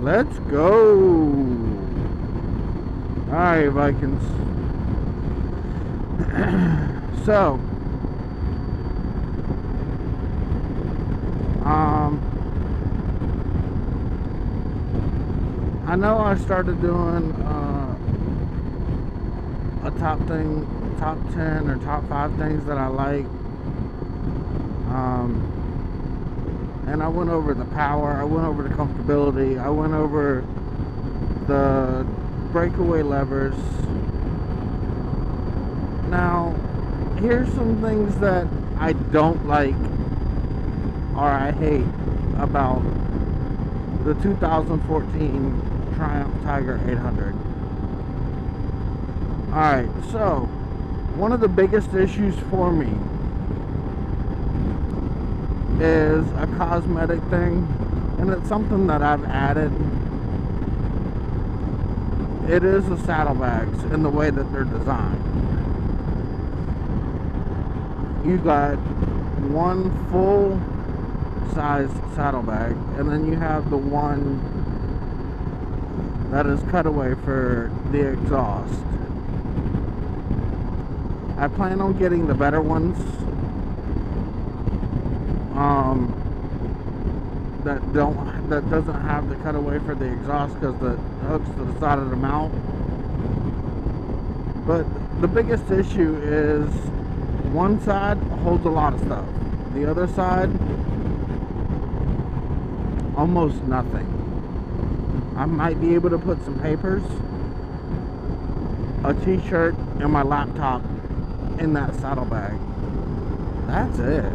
Let's go. Alright, Vikings. So, I know I started doing a top 10 or top 5 things that I like. And I went over the power, I went over the comfortability, I went over the breakaway levers. Now, here's some things that I don't like or I hate about the 2014 Triumph Tiger 800. Alright, so one of the biggest issues for me is a cosmetic thing, and it's something that I've added. It is the saddlebags and the way that they're designed. You got one full size saddlebag, and then you have the one that is cutaway for the exhaust. I plan on getting the better ones that doesn't have the cutaway for the exhaust, because the hooks to the side of the mount. But the biggest issue is one side holds a lot of stuff, the other side almost nothing. I might be able to put some papers, a t-shirt, and my laptop in that saddlebag. That's it.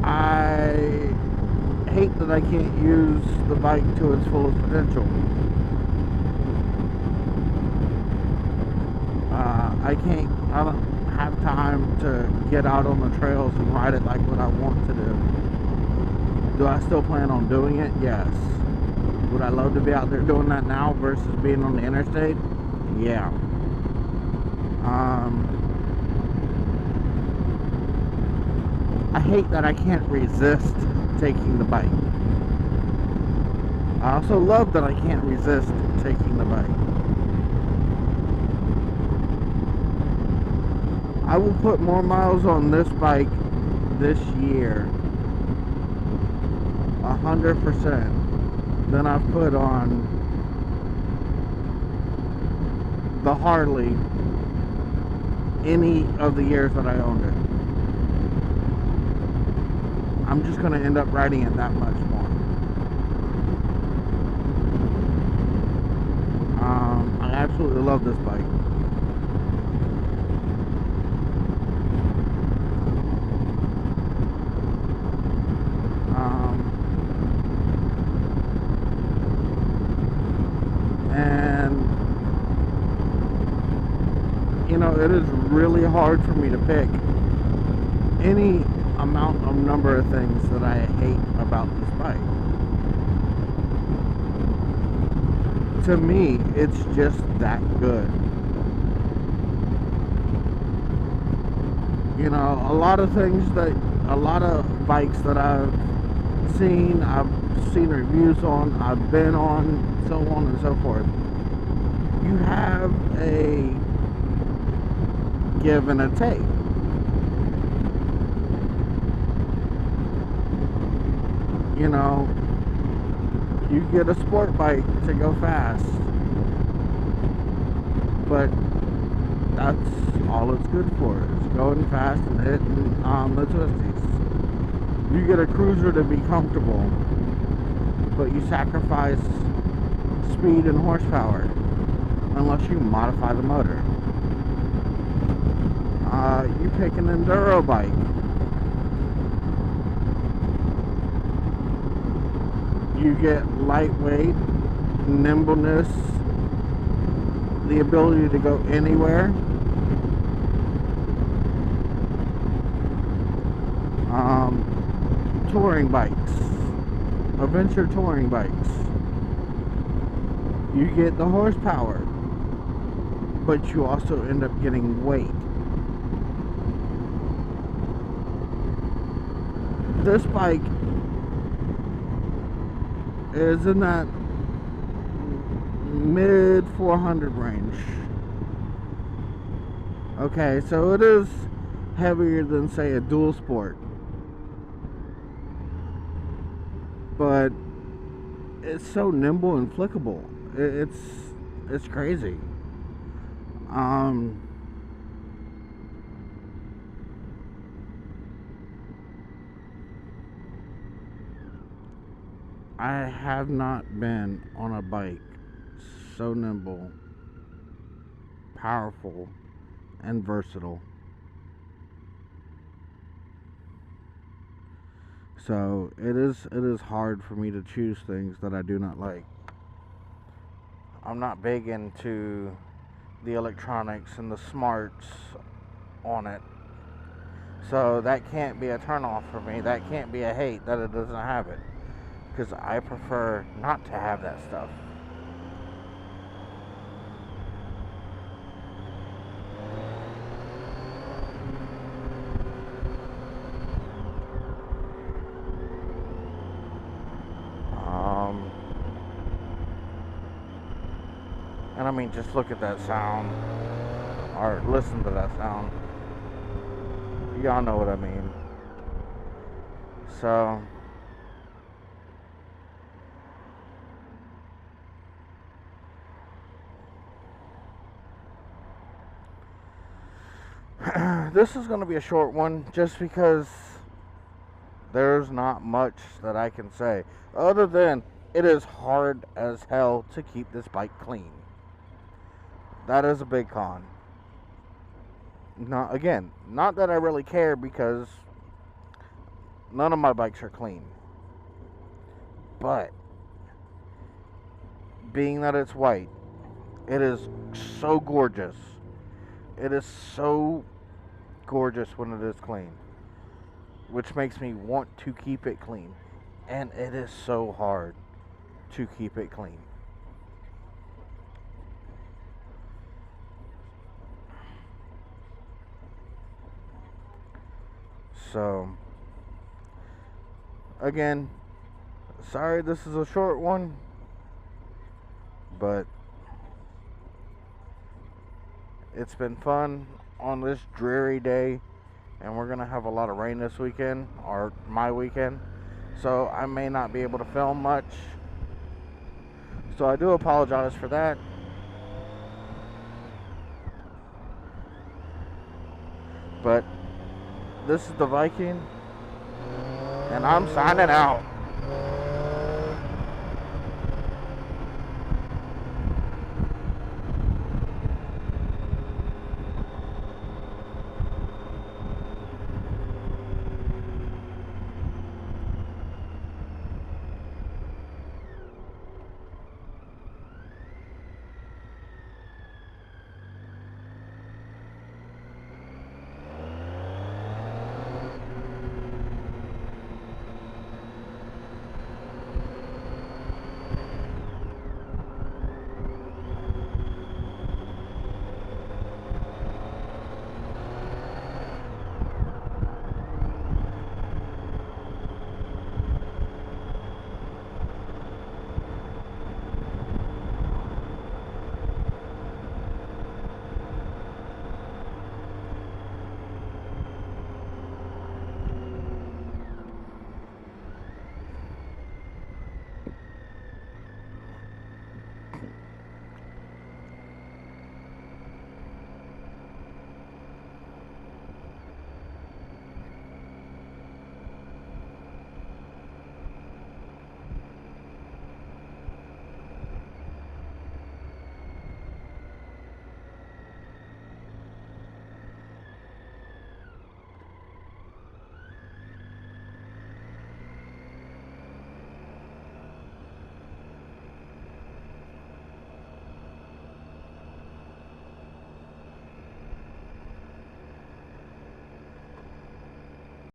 I hate that I can't use the bike to its fullest potential. I don't have time to get out on the trails and ride it like what I want to do. Do I still plan on doing it? Yes. Would I love to be out there doing that now versus being on the interstate? Yeah. I hate that I can't resist taking the bike. I also love that I can't resist taking the bike. I will put more miles on this bike this year, 100%, than I've put on the Harley any of the years that I owned it. I'm just going to end up riding it that much more. I absolutely love this bike. And you know, it is really hard for me to pick any amount of number of things that I hate about this bike. To me, it's just that good. You know, a lot of bikes that I've seen reviews on, I've been on, so on and so forth. You have a give and a take. You know, you get a sport bike to go fast, but that's all it's good for, is going fast and hitting the twisties. You get a cruiser to be comfortable, but you sacrifice speed and horsepower unless you modify the motor. You pick an enduro bike. You get lightweight, nimbleness, the ability to go anywhere. Touring bikes, adventure touring bikes. You get the horsepower. but you also end up getting weight. This bike is in that mid 400 range. Okay, so it is heavier than, say, a dual sport, but it's so nimble and flickable. It's crazy. I have not been on a bike so nimble, powerful, and versatile. So it is hard for me to choose things that I do not like. I'm not big into the electronics and the smarts on it. So that can't be a turnoff for me. That can't be a hate that it doesn't have it. Because I prefer not to have that stuff. And I mean, just look at that sound, or listen to that sound. Y'all know what I mean. So, this is going to be a short one just because there's not much that I can say other than it is hard as hell to keep this bike clean. That is a big con. Not that I really care because none of my bikes are clean. But being that it's white, it is so gorgeous. It is so gorgeous when it is clean, which makes me want to keep it clean. And it is so hard to keep it clean. So, again, sorry this is a short one, but it's been fun on this dreary day, and we're gonna have a lot of rain this weekend, or my weekend, so I may not be able to film much, so I do apologize for that. But this is the Viking, and I'm signing out.